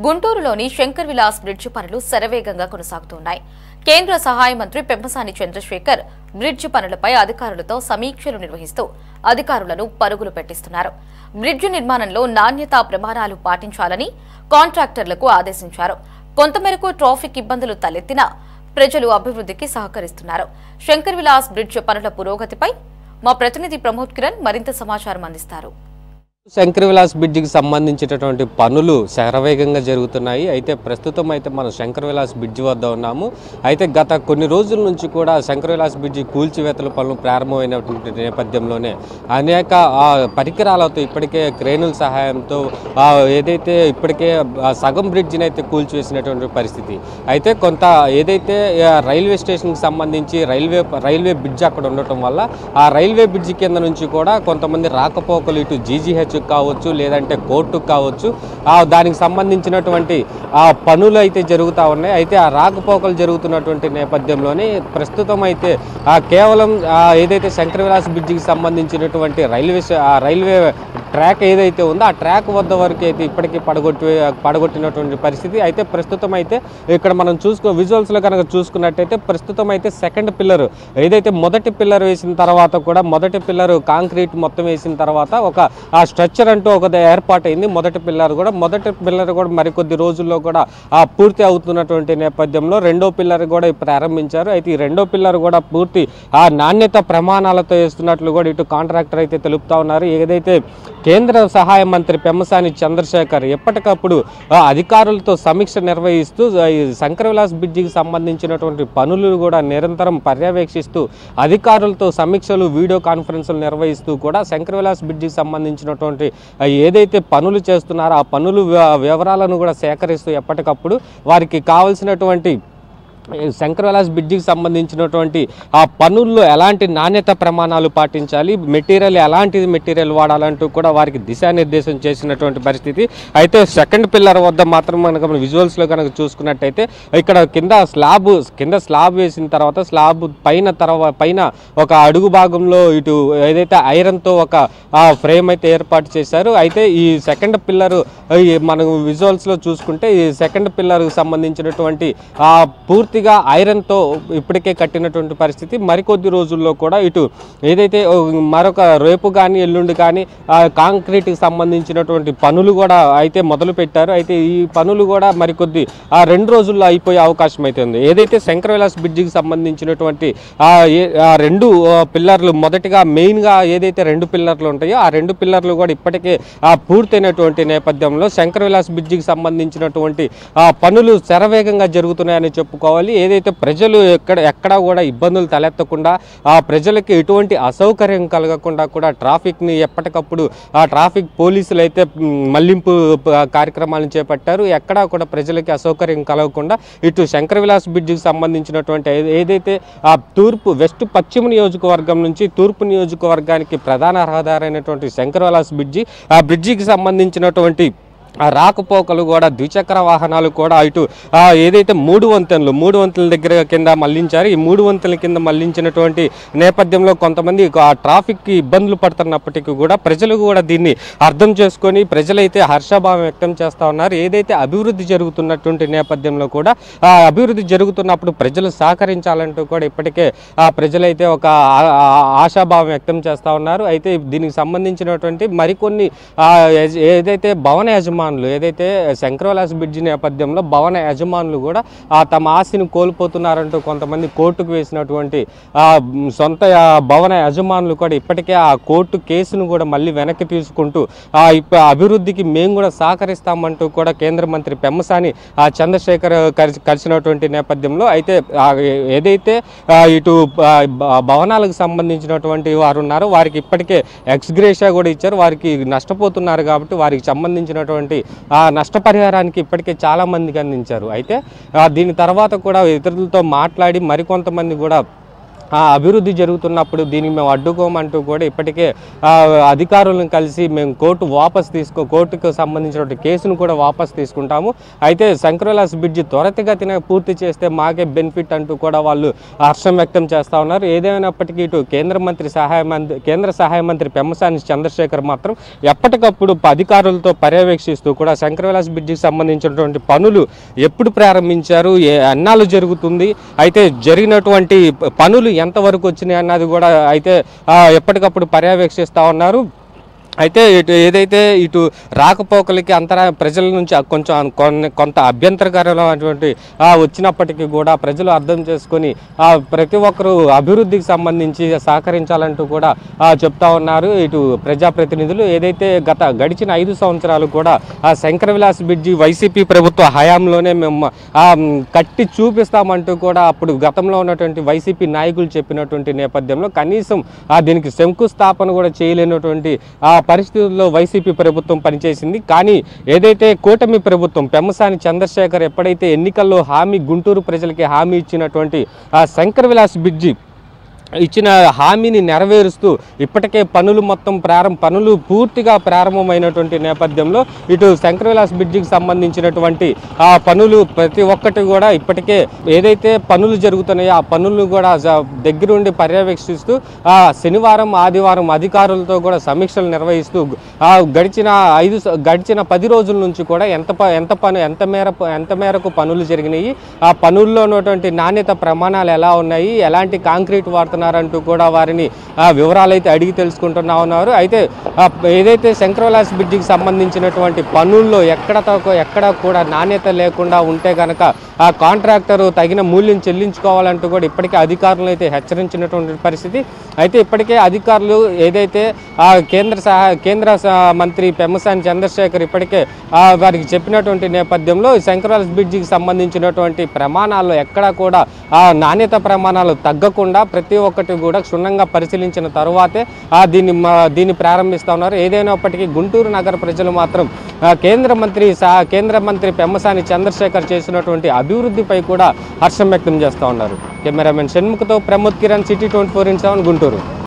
గుంటూరులోని శంకర్ విలాస్ బ్రిడ్జ్ పనులు శరవేగంగా కొనసాగుతున్నాయి. కేంద్ర సహాయ మంత్రి పెమ్మసాని చంద్రశేఖర్ బ్రిడ్జ్ పనులపై అధికారులతో సమీక్షలు నిర్వహిస్తూ అధికారులను పరుగులు పెట్టిస్తున్నారు. బ్రిడ్జ్ నిర్మాణంలో నాణ్యతా ప్రమాణాలు పాటించాలని కాంట్రాక్టర్లకు ఆదేశించారు. కొంతమేరకు ట్రాఫిక్ ఇబ్బందులు తలెత్తినా ప్రజలు అభివృద్ధికి సహకరిస్తున్నారు. శంకర్ విలాస్ బ్రిడ్జ్ పనుల పురోగతిపై మా ప్రతినిధి ప్రమోద్ కిరణ్ మరింత సమాచారం అందిస్తారు. శంకర్ విలాస్ బ్రిడ్జికి సంబంధించినటువంటి పనులు శరవేగంగా జరుగుతున్నాయి. అయితే ప్రస్తుతం అయితే మనం శంకర్ విలాస్ బ్రిడ్జి వద్ద ఉన్నాము. అయితే గత కొన్ని రోజుల నుంచి కూడా శంకర్ విలాస్ బ్రిడ్జి కూల్చివేతల పనులు ప్రారంభమైనటువంటి నేపథ్యంలోనే అనేక పరికరాలతో ఇప్పటికే క్రేనుల సహాయంతో ఏదైతే ఇప్పటికే సగం బ్రిడ్జిని అయితే కూల్చివేసినటువంటి పరిస్థితి. అయితే కొంత ఏదైతే రైల్వే స్టేషన్కి సంబంధించి రైల్వే బ్రిడ్జ్ అక్కడ ఉండటం వల్ల ఆ రైల్వే బ్రిడ్జి కింద నుంచి కూడా కొంతమంది రాకపోకలు ఇటు జీజీహెచ్ కావచ్చు, లేదంటే కోర్టుకు కావచ్చు, దానికి సంబంధించినటువంటి పనులు అయితే జరుగుతూ ఉన్నాయి. అయితే ఆ రాకపోకలు జరుగుతున్నటువంటి నేపథ్యంలోనే ప్రస్తుతం అయితే కేవలం ఏదైతే శంకర్ విలాస్ బ్రిడ్జికి సంబంధించినటువంటి రైల్వే ట్రాక్ ఏదైతే ఉందో ఆ ట్రాక్ వద్ద వరకు అయితే ఇప్పటికీ పడగొట్టినటువంటి పరిస్థితి. అయితే ప్రస్తుతం అయితే ఇక్కడ మనం విజువల్స్లో కనుక చూసుకున్నట్టయితే ప్రస్తుతం అయితే సెకండ్ పిల్లర్ ఏదైతే మొదటి పిల్లర్ వేసిన తర్వాత కూడా మొదటి పిల్లర్ కాంక్రీట్ మొత్తం వేసిన తర్వాత ఒక స్ట్రక్చర్ అంటూ ఒక ఏర్పాటైంది. మొదటి పిల్లర్ కూడా మరికొద్ది రోజుల్లో కూడా పూర్తి అవుతున్నటువంటి నేపథ్యంలో రెండో పిల్లర్ కూడా ప్రారంభించారు. అయితే ఈ రెండో పిల్లర్ కూడా పూర్తి నాణ్యత ప్రమాణాలతో వేస్తున్నట్లు కూడా ఇటు కాంట్రాక్టర్ అయితే తెలుపుతా ఉన్నారు. ఏదైతే కేంద్ర సహాయ మంత్రి పెమ్మసాని చంద్రశేఖర్ ఎప్పటికప్పుడు అధికారులతో సమీక్ష నిర్వహిస్తూ శంకర్ విలాస్ బ్రిడ్జికి సంబంధించినటువంటి పనులు కూడా నిరంతరం పర్యవేక్షిస్తూ అధికారులతో సమీక్షలు వీడియో కాన్ఫరెన్సులు నిర్వహిస్తూ కూడా శంకర్ విలాస్ బ్రిడ్జికి సంబంధించినటువంటి ఏదైతే పనులు చేస్తున్నారో ఆ పనులు వివరాలను కూడా సేకరిస్తూ ఎప్పటికప్పుడు వారికి కావాల్సినటువంటి శంకర్ విలాస్ బ్రిడ్జికి సంబంధించినటువంటి ఆ పనుల్లో ఎలాంటి నాణ్యత ప్రమాణాలు పాటించాలి, ఎలాంటి మెటీరియల్ వాడాలంటూ కూడా వారికి దిశానిర్దేశం చేసినటువంటి పరిస్థితి. అయితే సెకండ్ పిల్లర్ వద్ద మాత్రం మనకు విజువల్స్లో కనుక చూసుకున్నట్టయితే ఇక్కడ కింద స్లాబ్ వేసిన తర్వాత స్లాబ్ పైన ఒక అడుగు భాగంలో ఇటు ఏదైతే ఐరన్తో ఒక ఫ్రేమ్ అయితే ఏర్పాటు చేశారు. అయితే ఈ సెకండ్ పిల్లర్ మనం విజువల్స్లో చూసుకుంటే ఈ సెకండ్ పిల్లర్కి సంబంధించినటువంటి పూర్తిగా ఐరన్తో ఇప్పటికే కట్టినటువంటి పరిస్థితి. మరికొద్ది రోజుల్లో కూడా ఇటు ఏదైతే మరొక రేపు కానీ ఎల్లుండి కానీ కాంక్రీట్కి సంబంధించినటువంటి పనులు కూడా అయితే మొదలు పెట్టారు. అయితే ఈ పనులు కూడా మరికొద్ది 2 రోజుల్లో అయిపోయే అవకాశం అయితే ఉంది. ఏదైతే శంకర్ విలాస్ బ్రిడ్జికి సంబంధించినటువంటి రెండు పిల్లర్లు మొదటిగా మెయిన్గా ఏదైతే 2 పిల్లర్లు ఉంటాయో ఆ 2 పిల్లర్లు కూడా ఇప్పటికే పూర్తయినటువంటి నేపథ్యంలో శంకర్ విలాస్ బ్రిడ్జికి సంబంధించినటువంటి పనులు శరవేగంగా జరుగుతున్నాయని చెప్పుకోవాలి. ఏదైతే ప్రజలు ఎక్కడా కూడా ఇబ్బందులు తలెత్తకుండా ప్రజలకి ఎటువంటి అసౌకర్యం కలగకుండా కూడా ట్రాఫిక్ని ఎప్పటికప్పుడు ట్రాఫిక్ పోలీసులు అయితే మళ్లింపు కార్యక్రమాలను చేపట్టారు. ఎక్కడా కూడా ప్రజలకి అసౌకర్యం కలగకుండా ఇటు శంకర్ విలాస్ బ్రిడ్జికి సంబంధించినటువంటి ఏదైతే వెస్ట్ పశ్చిమ నియోజకవర్గం నుంచి తూర్పు నియోజకవర్గానికి ప్రధాన రహదారి అయినటువంటి శంకర్ విలాస్ బ్రిడ్జి ఆ బ్రిడ్జికి సంబంధించినటువంటి రాకపోకలు కూడా ద్విచక్ర వాహనాలు కూడా ఇటు ఏదైతే మూడు వంతెనల దగ్గర కింద మళ్లించారు. ఈ 3 వంతెనల కింద మళ్లించినటువంటి నేపథ్యంలో కొంతమంది ట్రాఫిక్కి ఇబ్బందులు పడుతున్నప్పటికీ కూడా ప్రజలు కూడా దీన్ని అర్థం చేసుకొని ప్రజలైతే హర్షభావం వ్యక్తం చేస్తూ ఉన్నారు. ఏదైతే అభివృద్ధి జరుగుతున్నటువంటి నేపథ్యంలో కూడా అభివృద్ధి జరుగుతున్నప్పుడు ప్రజలు సహకరించాలంటూ కూడా ఇప్పటికే ప్రజలైతే ఒక ఆశాభావం వ్యక్తం చేస్తూ ఉన్నారు. అయితే దీనికి సంబంధించినటువంటి మరికొన్ని ఏదైతే భవన యజమానులు ఏదైతే శంకర్ విలాస్ బ్రిడ్జి నేపథ్యంలో భవన యజమానులు కూడా తమ ఆస్తిని కోల్పోతున్నారంటూ కొంతమంది కోర్టుకు వేసినటువంటి సొంత భవన యజమానులు కూడా ఇప్పటికే ఆ కోర్టు కేసును కూడా మళ్ళీ వెనక్కి తీసుకుంటూ అభివృద్ధికి మేము కూడా సహకరిస్తామంటూ కూడా కేంద్ర మంత్రి పెమ్మసాని చంద్రశేఖర్ కలిసినటువంటి నేపథ్యంలో అయితే ఏదైతే ఇటు భవనాలకు సంబంధించినటువంటి వారు ఉన్నారో వారికి ఇప్పటికే ఎక్స్గ్రేషియా కూడా ఇచ్చారు. వారికి నష్టపోతున్నారు కాబట్టి వారికి సంబంధించినటువంటి నష్టపరిహారానికి ఇప్పటికే చాలా మందికి అందించారు. అయితే దీని తర్వాత కూడా ఇతరులతో మాట్లాడి మరికొంతమంది కూడా అభివృద్ధి జరుగుతున్నప్పుడు దీనికి మేము అడ్డుకోమంటూ కూడా ఇప్పటికే అధికారులను కలిసి మేము కోర్టుకు సంబంధించిన కేసును కూడా వాపస్ తీసుకుంటాము. అయితే శంకరవిలాస్ బ్రిడ్జి త్వరితగతిన పూర్తి చేస్తే మాకే బెనిఫిట్ అంటూ కూడా వాళ్ళు హర్షం వ్యక్తం చేస్తూ ఉన్నారు. ఏదైనప్పటికీ ఇటు కేంద్ర సహాయ మంత్రి పెమ్మసాని చంద్రశేఖర్ మాత్రం ఎప్పటికప్పుడు అధికారులతో పర్యవేక్షిస్తూ కూడా శంకరవిలాస్ బ్రిడ్జికి సంబంధించినటువంటి పనులు ఎప్పుడు ప్రారంభించారు, ఎన్నాళ్ళు జరుగుతుంది, అయితే జరిగినటువంటి పనులు ఎంతవరకు వచ్చినాయి అన్నది కూడా అయితే ఎప్పటికప్పుడు పర్యవేక్షిస్తూ ఉన్నారు. అయితే ఏదైతే ఇటు రాకపోకలకి ప్రజల నుంచి కొంత అభ్యంతరకరమైనటువంటి వచ్చినప్పటికీ కూడా ప్రజలు అర్థం చేసుకొని ప్రతి ఒక్కరూ అభివృద్ధికి సంబంధించి సహకరించాలంటూ కూడా చెప్తా ఉన్నారు ఇటు ప్రజాప్రతినిధులు. ఏదైతే గడిచిన 5 సంవత్సరాలు కూడా శంకరవిలాస్ బ్రిడ్జి వైసీపీ ప్రభుత్వ హయాంలోనే మేము కట్టి చూపిస్తామంటూ కూడా అప్పుడు గతంలో ఉన్నటువంటి వైసీపీ నాయకులు చెప్పినటువంటి నేపథ్యంలో కనీసం దీనికి శంకుస్థాపన కూడా చేయలేనటువంటి పరిస్థితుల్లో వైసీపీ ప్రభుత్వం పనిచేసింది. కానీ ఏదైతే కూటమి ప్రభుత్వం పెమ్మసాని చంద్రశేఖర్ ఎప్పుడైతే ఎన్నికల్లో గుంటూరు ప్రజలకి హామీ ఇచ్చినటువంటి శంకరవిలాస్ బ్రిడ్జి ఇచ్చిన హామీని నెరవేరుస్తూ ఇప్పటికే పనులు పూర్తిగా ప్రారంభమైనటువంటి నేపథ్యంలో ఇటు శంకరవిలాస్ బ్రిడ్జికి సంబంధించినటువంటి పనులు ప్రతి ఒక్కటి కూడా ఇప్పటికే ఏదైతే పనులు జరుగుతున్నాయో ఆ పనులను కూడా దగ్గరుండి పర్యవేక్షిస్తూ శనివారం ఆదివారం అధికారులతో కూడా సమీక్షలు నిర్వహిస్తూ గడిచిన 10 రోజుల నుంచి కూడా ఎంత మేరకు పనులు జరిగినాయి, ఆ పనుల్లో ఉన్నటువంటి నాణ్యత ప్రమాణాలు ఎలా ఉన్నాయి, ఎలాంటి కాంక్రీట్ వాడుతున్నారంటూ కూడా వారిని వివరాలు అయితే అడిగి తెలుసుకుంటున్నా ఉన్నారు. అయితే ఏదైతే శంకరవిలాస్ బ్రిడ్జికి సంబంధించినటువంటి పనుల్లో ఎక్కడ కూడా నాణ్యత లేకుండా ఉంటే కనుక ఆ కాంట్రాక్టర్ తగిన మూల్యం చెల్లించుకోవాలంటూ కూడా ఇప్పటికే అధికారులను అయితే హెచ్చరించినటువంటి పరిస్థితి. అయితే ఇప్పటికే అధికారులు ఏదైతే కేంద్ర మంత్రి పెమ్మసాని చంద్రశేఖర్ ఇప్పటికే వారికి చెప్పినటువంటి నేపథ్యంలో శంకరవిలాస్ బ్రిడ్జికి సంబంధించినటువంటి ప్రమాణాల్లో ఎక్కడా కూడా నాణ్యత ప్రమాణాలు తగ్గకుండా ప్రతి ఒక్కటి కూడా క్షుణ్ణంగా పరిశీలించిన తరువాతే దీన్ని ప్రారంభిస్తూ ఉన్నారు. ఏదైనప్పటికీ గుంటూరు నగర ప్రజలు మాత్రం కేంద్ర మంత్రి పెమ్మసాని చంద్రశేఖర్ చేసినటువంటి అభివృద్ధిపై కూడా హర్షం వ్యక్తం చేస్తూ ఉన్నారు. కెమెరామెన్ షణ్ముఖతో ప్రమోద్ కిరణ్, సిటీ 24/7 గుంటూరు.